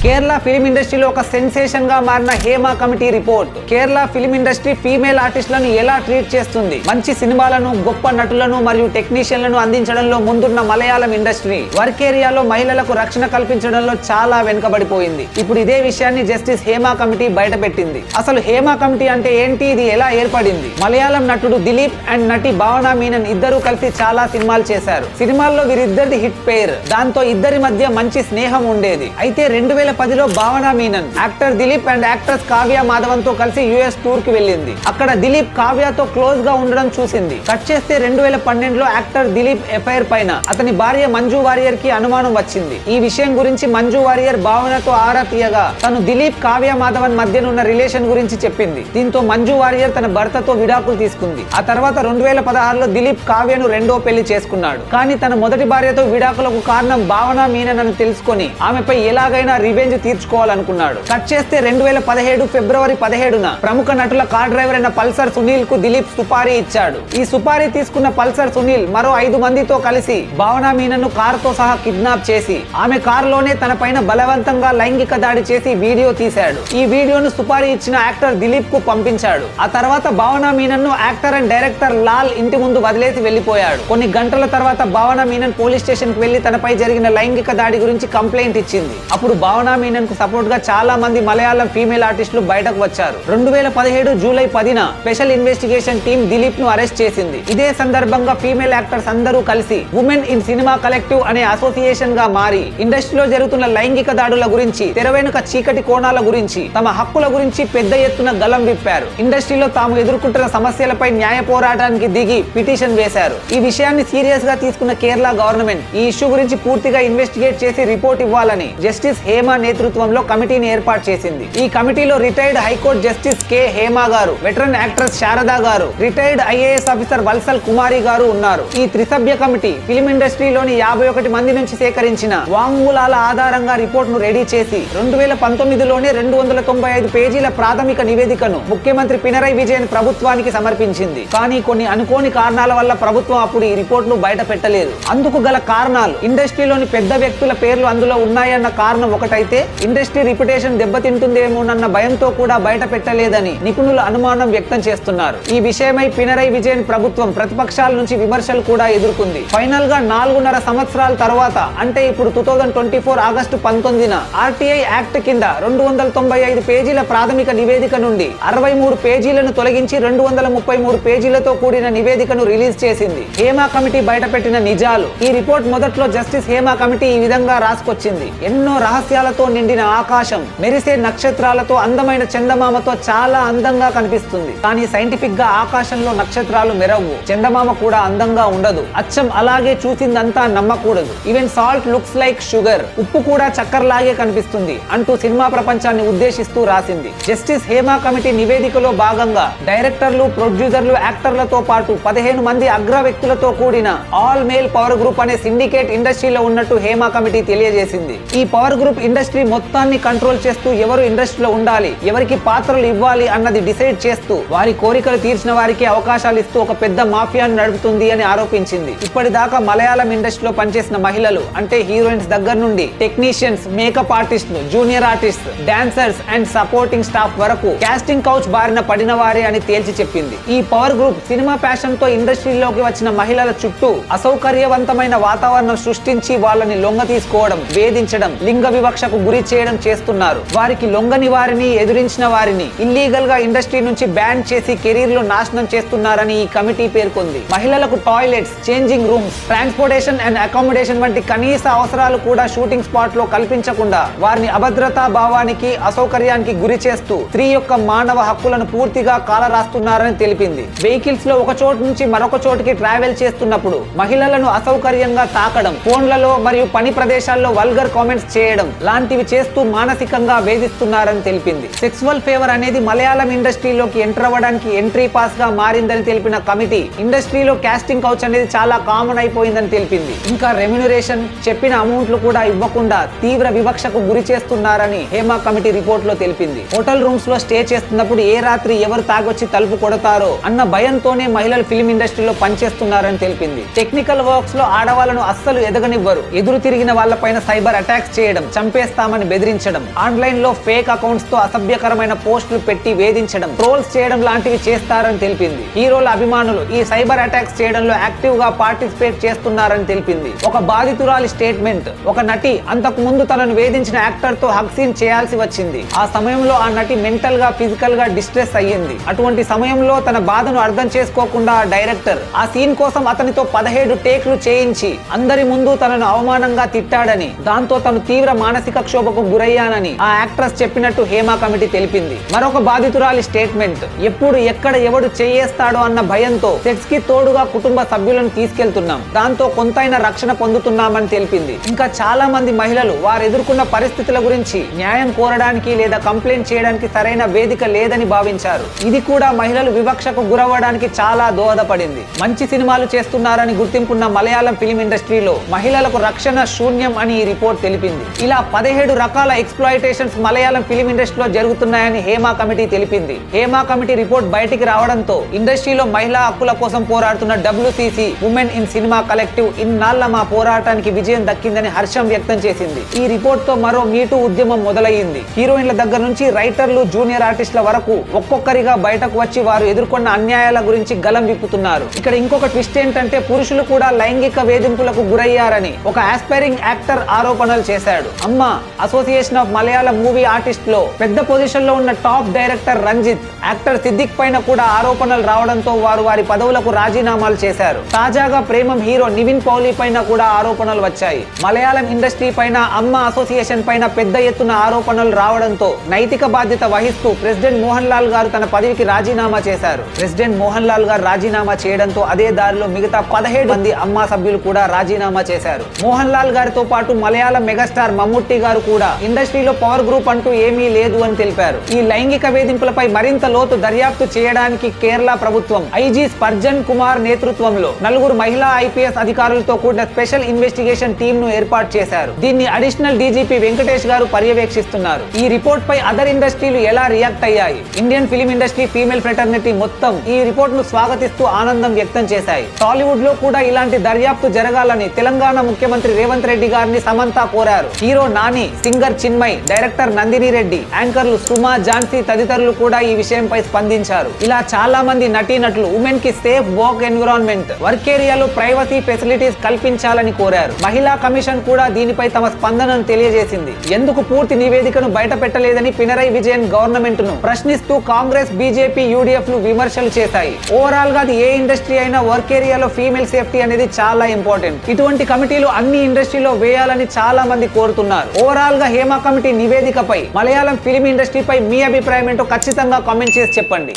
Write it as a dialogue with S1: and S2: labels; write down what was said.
S1: Kerala film ఇండస్ట్రీలో ఒక sensation గా మారిన Hema committee report. Kerala film industry female ఆర్టిస్టులను ఎలా ట్రీట్ చేస్తుంది, మంచి సినిమాలను, గొప్ప నటులను మరియు టెక్నీషియన్లను అందించడంలో ముందున్న మలయాళం ఇండస్ట్రీ వర్క్ ఏరియాలో మహిళలకు రక్షణ కల్పించడంలో చాలా వెనుకబడిపోయింది. ఇప్పుడు ఇదే విషయాన్ని జస్టిస్ హేమా కమిటీ బయటపెట్టింది. అసలు హేమా కమిటీ అంటే ఏంటి, ఇది ఎలా ఏర్పడింది? మలయాళం నటుడు దిలీప్ అండ్ నటి భావనా మీనన్ ఇద్దరు కలిసి చాలా సినిమాలు చేశారు. సినిమాల్లో వీరిద్దరిది హిట్ పేర్. దాంతో ఇద్దరి మధ్య మంచి స్నేహం ఉండేది. అయితే 2010లో Bhavana Menon actor Dileep and actress Kavya Madhavan తో కలిసి యుఎస్ టూర్ కి వెళ్ళింది. అక్కడ దిలీప్ కావ్యతో క్లోజ్ గా ఉండడం చూసింది. కట్ చేస్తే 2012లో యాక్టర్ దిలీప్ ఎఫైర్ పైన అతని భార్య మంజు వారియర్ కి అనుమానం వచ్చింది. ఈ విషయం గురించి మంజు వారియర్ భావనతో ఆరా తీయగా తను దిలీప్ కావ్య మాధవన్ మధ్యనున్న రిలేషన్ గురించి చెప్పింది. దీంతో మంజు వారియర్ తన భర్తతో విడాకులు తీసుకుంది. ఆ తర్వాత 2016లో దిలీప్ కావ్యను రెండో పెళ్లి చేసుకున్నాడు. కానీ తన మొదటి భార్యతో విడాకులకు కారణం భావనా మీనన్ అని తెలుసుకొని ఆమెపై ఎలాగైనా రివెంజ్ తీర్చుకోవాలనుకున్నాడు. కట్ చేస్తే 2017 ఫిబ్రవరి 17న ప్రముఖ నటుల కార్ డ్రైవర్ అయిన పల్సర్ సునీల్ కు దిలీప్ సుపారీ ఇచ్చాడు. ఈ సుపారీ తీసుకున్న పల్సర్ సునీల్ మరో 5 మందితో కలిసి భావనా మీనన్ ను కార్ తో సహా కిడ్నాప్ చేసి ఆమె కార్ లోనే తన పైన బలవంతంగా లైంగిక దాడి చేసి వీడియో తీశాడు. ఈ వీడియోను సుపారీ ఇచ్చిన యాక్టర్ దిలీప్ కు పంపించాడు. ఆ తర్వాత భావనా మీనన్ ను యాక్టర్ అండ్ డైరెక్టర్ లాల్ ఇంటి ముందు వదిలేసి వెళ్లిపోయాడు. కొన్ని గంటల తర్వాత భావనా మీనన్ పోలీస్ స్టేషన్ కు వెళ్లి తనపై జరిగిన లైంగిక దాడి గురించి కంప్లైంట్ ఇచ్చింది. అప్పుడు భావనా మీనన్ కు సపోర్ట్ గా చాలా మంది మలయాళం ఫీమేల్ ఆర్టిస్టులు బయటకు వచ్చారు. 2017 జూలై 10న స్పెషల్ ఇన్వెస్టిగేషన్ టీం దిలీప్ ను అరెస్ట్ చేసింది. ఇదే సందర్భంగా ఫీమేల్ యాక్టర్స్ అందరూ కలిసి ఉమెన్ ఇన్ సినిమా కలెక్టివ్ అనే అసోసియేషన్ గా మారి ఇండస్ట్రీలో జరుగుతున్న లైంగిక దాడుల గురించి, తెర వెనుక చీకటి కోణాల గురించి, తమ హక్కుల గురించి పెద్ద ఎత్తున గలం విప్పారు. ఇండస్ట్రీలో తాము ఎదుర్కొంటున్న సమస్యలపై న్యాయ పోరాటానికి దిగి పిటిషన్ వేశారు. ఈ విషయాన్ని సీరియస్ గా తీసుకున్న కేరళ గవర్నమెంట్ ఈ ఇష్యూ గురించి పూర్తిగా ఇన్వెస్టిగేట్ చేసి రిపోర్ట్ ఇవ్వాలని జస్టిస్ హేమా నేతృత్వంలో కమిటీని ఏర్పాటు చేసింది. ఈ కమిటీలో retired high court justice K Hema గారు, వెటరన్ యాక్ట్రెస్ శారదా గారు, రిటైర్డ్ ఐఏఎస్ ఆఫీసర్ వల్సల్ కుమారి గారు ఉన్నారు. ఈ త్రిసభ్య కమిటీ ఫిల్మ్ ఇండస్ట్రీలోని 51 మంది నుంచి సేకరించిన వాంగ్మూలాల ఆధారంగా రిపోర్ట్ ను రెడీ చేసి 2019లోనే 295 పేజీల ప్రాథమిక నివేదికను ముఖ్యమంత్రి పినరై విజయన్ ప్రభుత్వానికి సమర్పించింది. కానీ కొన్ని అనుకోని కారణాల వల్ల ప్రభుత్వం అప్పుడు ఈ రిపోర్ట్ ను బయట పెట్టలేదు. అందుకు గల కారణాలు, ఇండస్ట్రీలోని పెద్ద వ్యక్తుల పేర్లు అందులో ఉన్నాయన్న కారణం ఒకటైతే, ఇండస్ట్రీ రిప్యుటేషన్ దెబ్బతింటుందేమోనన్న భయంతో కూడా బయట పెట్టలేదని నిపుణులు అనుమానం వ్యక్తం చేస్తున్నారు. ఈ విషయమై పినరై విజయన్ ప్రభుత్వం ప్రతిపక్షాల నుంచి విమర్శలు కూడా ఎదుర్కొంది. ఫైనల్ గా 4.5 సంవత్సరాల తర్వాత, అంటే ఇప్పుడు 2024 ఆగస్టు 19న ఆర్టీఐ యాక్ట్ కింద 295 పేజీల ప్రాథమిక నివేదిక నుండి 63 పేజీలను తొలగించి 233 పేజీలతో కూడిన నివేదికను రిలీజ్ చేసింది. హేమా కమిటీ బయటపెట్టిన నిజాలు. ఈ రిపోర్ట్ మొదట్లో జస్టిస్ హేమా కమిటీ ఈ విధంగా రాసుకొచ్చింది. ఎన్నో రహస్యాలతో నిండిన ఆకాశం, మెరిసే నక్షత్రాలతో, అందమైన చందమామతో చాలా అందంగా కనిపిస్తుంది. కానీ సైంటిఫిక్ గా ఆకాశంలో నక్షత్రాలు మెరవు, చందమామ కూడా అందంగా ఉండదు. అచ్చం అలాగే చూసిందంతా నమ్మకూడదు. Even salt looks like sugar, ఉప్పు కూడా చక్కెరలాగే కనిపిస్తుంది అంటూ సినిమా ప్రపంచాన్ని ఉద్దేశిస్తూ రాసింది. జస్టిస్ హేమా కమిటీ నివేదికలో భాగంగా డైరెక్టర్లు, ప్రొడ్యూసర్లు, యాక్టర్లతో పాటు 15 మంది అగ్ర వ్యక్తులతో కూడిన ఆల్ మేల్ పవర్ గ్రూప్ అనే సిండికేట్ ఇండస్ట్రీలో ఉన్నట్టు హేమా కమిటీ తెలియజేసింది. ఈ పవర్ గ్రూప్ ఇండస్ట్రీ మొత్తాన్ని కంట్రోల్ చేస్తూ ఎవరు ఇండస్ట్రీలో ఉండాలి, ఎవరికి పాత్రలు ఇవ్వాలి అన్నది డిసైడ్ చేస్తూ వారి కోరికలు తీర్చిన వారికి అవకాశాలు ఇస్తూ ఒక పెద్ద మాఫియాను నడుపుతుంది అని ఆరోపించింది. ఇప్పటిదాకా మలయాళం ఇండస్ట్రీలో పనిచేసిన మహిళలు, అంటే హీరోయిన్స్ దగ్గర నుండి టెక్నీషియన్స్, మేకప్ ఆర్టిస్టులు, junior artist, dancers and supporting staff వరకు కాస్టింగ్ కౌచ్ బారిన పడిన వారే అని తేల్చి చెప్పింది. ఈ పవర్ గ్రూప్ సినిమా ప్యాషన్ తో ఇండస్ట్రీలోకి వచ్చిన మహిళల చుట్టూ అసౌకర్యవంతమైన వాతావరణం సృష్టించి వాళ్ళని లొంగ తీసుకోవడం, వేధించడం, లింగ వివక్షకు గురి చేయడం చేస్తున్నారు. వారికి లొంగని వారిని, ఎదురించిన వారిని ఇల్లీగల్ గా ఇండస్ట్రీ నుంచి బ్యాన్ చేసి కెరీర్ లో నాశనం చేస్తున్నారని ఈ కమిటీ పేర్కొంది. మహిళలకు toilets, changing rooms, transportation and accommodation వంటి కనీస అవసరాలు కూడా షూటింగ్ స్పాట్ లో కల్పించకుండా వారిని అభద్రతా భావానికి, అసౌకర్యానికి గురి చేస్తూ స్త్రీ యొక్క మానవ హక్కులను పూర్తిగా కాలరాస్తున్నారని తెలిపింది. వెహికల్స్ లో ఒక చోటు నుంచి మరొక చోటుకి ట్రావెల్ చేస్తున్నప్పుడు మహిళలను అసౌకర్యంగా తాకడం, ఫోన్లలో మరియు పని ప్రదేశాల్లో వల్గర్ కామెంట్స్ చేయడం లాంటివి చేస్తూ మానసికంగా వేధిస్తున్నారని తెలిపింది. సెక్సువల్ ఫేవర్ అనేది మలయాళం ఇండస్ట్రీలోకి ఎంటర్ అవ్వడానికి ఎంట్రీ పాస్ గా మారిందని తెలిపిన కమిటీ ఇండస్ట్రీలో కాస్టింగ్ కౌచ్ అనేది చాలా కామన్ అయిపోయిందని తెలిపింది. ఇంకా రెమ్యునరేషన్, చెప్పిన అమౌంట్లు కూడా ఇవ్వకుండా తీవ్ర వివక్షకు గురి చేస్తున్నారని హేమా కమిటీ రిపోర్ట్ లో తెలిపింది. హోటల్ రూమ్స్ లో స్టే చేస్తున్నప్పుడు ఏ రాత్రి ఎవరు తాగొచ్చి తలుపు కొడతారో అన్న భయంతోనే మహిళలు ఫిల్మ్ ఇండస్ట్రీలో పనిచేస్తున్నారని తెలిపింది. టెక్నికల్ వర్క్స్ లో ఆడవాళ్లను అస్సలు ఎదగనివ్వరు. ఎదురు తిరిగిన వాళ్ళపైన సైబర్ అటాక్స్ చేయడం, చంపే చంపేస్తామని బెదిరించడం, ఆన్లైన్ లో ఫేక్ అకౌంట్స్ తో అసభ్యకరమైన పోస్టులు పెట్టి వేధించడం, ట్రోల్స్ చేయడం లాంటివి చేస్తారని తెలిపింది. హీరోల అభిమానులు ఈ సైబర్ అటాక్స్ చేయడంలో యాక్టివ్ గా పార్టిసిపేట్ చేస్తున్నారని తెలిపింది. ఒక బాధితురాలి స్టేట్మెంట్: ఒక నటి అంతకు ముందు తనను వేధించిన యాక్టర్ తో హగ్ సీన్ చేయాల్సి వచ్చింది. ఆ సమయంలో ఆ నటి మెంటల్ గా ఫిజికల్ గా డిస్ట్రెస్ అయ్యింది. అటువంటి సమయంలో తన బాధను అర్థం చేసుకోకుండా ఆ డైరెక్టర్ ఆ సీన్ కోసం అతనితో 17 టేక్లు చేయించి అందరి ముందు తనను అవమానంగా తిట్టాడని, దాంతో తను తీవ్ర మానసిక క్షోభకు గురయ్యానని ఆ యాక్ట్రెస్ చెప్పినట్టు హేమ కమిటీ తెలిపింది. మరొక బాధితురాలి స్టేట్మెంట్: ఎప్పుడు ఎక్కడ ఎవడు చేయేస్తాడో అన్న భయంతో సెక్స్ కి తోడుగా కుటుంబ సభ్యులను తీసుకెళ్తున్నాం, దాంతో కొంతైనా రక్షణ పొందుతున్నామని తెలిపింది. ఇంకా చాలా మంది మహిళలు వారు ఎదుర్కొన్న పరిస్థితుల గురించి న్యాయం కోరడానికి లేదా కంప్లైంట్ చేయడానికి సరైన వేదిక లేదని భావించారు. ఇది కూడా మహిళలు వివక్షకు గురవ్వడానికి చాలా దోహదపడింది. మంచి సినిమాలు చేస్తున్నారని గుర్తింపున్న మలయాళం ఫిలిం ఇండస్ట్రీలో మహిళలకు రక్షణ శూన్యం అని ఈ రిపోర్ట్ తెలిపింది. ఇలా 17 రకాల ఎక్స్‌ప్లాయిటేషన్స్ మలయాళం ఫిలిం ఇండస్ట్రీలో జరుగుతున్నాయని హేమ కమిటీ తెలిపింది. హేమ కమిటీ రిపోర్ట్ బయటికి రావడంతో ఇండస్ట్రీలో మహిళా హక్కుల కోసం పోరాడుతున్న WCC women in cinema collective ఇన్నాళ్ల మా పోరాటానికి విజయం దక్కిందని హర్షం వ్యక్తం చేసింది. ఈ రిపోర్ట్ తో మరో మీటూ ఉద్యమం మొదలయ్యింది. హీరోయిన్ల దగ్గర నుంచి రైటర్లు, జూనియర్ ఆర్టిస్టుల వరకు ఒక్కొక్కరిగా బయటకు వచ్చి వారు ఎదుర్కొన్న అన్యాయాల గురించి గలం విప్పుతున్నారు. ఇక్కడ ఇంకొక ట్విస్ట్ ఏంటంటే పురుషులు కూడా లైంగిక వేధింపులకు గురయ్యారని ఒక ఆస్పైరింగ్ యాక్టర్ ఆరోపణలు చేశాడు. AMMA association of Malayalam movie artist లో పెద్ద పొజిషన్ లో ఉన్న top director Ranjith, actor Siddique పైన కూడా ఆరోపణలు రావడంతో వారు వారి పదవులకు రాజీనామాలు చేశారు. తాజాగా ప్రేమం హీరో నివిన్ పౌలి పైన కూడా ఆరోపణలు వచ్చాయి. మలయాళం ఇండస్ట్రీ పైన, అమ్మ అసోసియేషన్ పైన పెద్ద ఎత్తున ఆరోపణలు రావడంతో నైతిక బాధ్యత వహిస్తూ ప్రెసిడెంట్ మోహన్ లాల్ గారు తన పదవికి రాజీనామా చేశారు. ప్రెసిడెంట్ మోహన్ లాల్ గారు రాజీనామా చేయడంతో అదే దారిలో మిగతా 17 మంది అమ్మా సభ్యులు కూడా రాజీనామా చేశారు. మోహన్ లాల్ గారితో పాటు మలయాళం మెగాస్టార్ మమ్ముట్టి గారు కూడా ఇండస్ట్రీలో పవర్ గ్రూప్ అంటూ ఏమీ లేదు అని తెలిపారు. ఈ లైంగిక వేధింపులపై మరింత లోతు దర్యాప్తు చేయడానికి కేరళ ప్రభుత్వం ఐజీ స్పర్జన్ కుమార్ నేతృత్వంలో 4 మహిళా ఐపీఎస్ అధికారులతో కూడిన స్పెషల్ ఇన్వెస్టిగేషన్ టీమ్ ను ఏర్పాటు చేశారు. దీన్ని అడిషనల్ డీజీపీ వెంకటేష్ గారు పర్యవేక్షిస్తున్నారు. ఈ రిపోర్ట్ పై అదర్ ఇండస్ట్రీలు ఎలా రియాక్ట్ అయ్యాయి? Indian film industry female fraternity మొత్తం ఈ రిపోర్ట్ ను స్వాగతిస్తూ ఆనందం వ్యక్తం చేశాయి. టాలీవుడ్ లో కూడా ఇలాంటి దర్యాప్తు జరగాలని తెలంగాణ ముఖ్యమంత్రి రేవంత్ రెడ్డి గారిని సమంత కోరారు. Hero Nani, singer Chinmayi, director Nandini Reddy, యాంకర్లు సుమా, ఝాన్సీ తదితరులు కూడా ఈ విషయంపై స్పందించారు. ఇలా చాలా మంది నటీనటులు ఉమెన్ కి సేఫ్ వర్క్ ఎన్విరాన్మెంట్, వర్క్ ఏరియాలో ప్రైవసీ ఫెసిలిటీస్ కల్పించాలని కోరారు. మహిళా కమిషన్ కూడా దీనిపై తమ స్పందనను తెలియజేసింది. ఎందుకు పూర్తి నివేదికను బయట పెట్టలేదని పినరై విజయన్ గవర్నమెంట్ ను ప్రశ్నిస్తూ కాంగ్రెస్, బీజేపీ, యూడీఎఫ్ లు విమర్శలు చేశాయి. ఓవరాల్ గా ఏ ఇండస్ట్రీ అయినా వర్క్ ఏరియాలో ఫీమేల్ సేఫ్టీ అనేది చాలా ఇంపార్టెంట్. ఇటువంటి కమిటీలు అన్ని ఇండస్ట్రీలో వేయాలని చాలా మంది కోరుతున్నారు. ఓవరాల్ గా హేమ కమిటీ నివేదికపై మలయాళం ఫిలిం ఇండస్ట్రీపై మీ అభిప్రాయం ఏంటో ఖచ్చితంగా కామెంట్ చేసి చెప్పండి.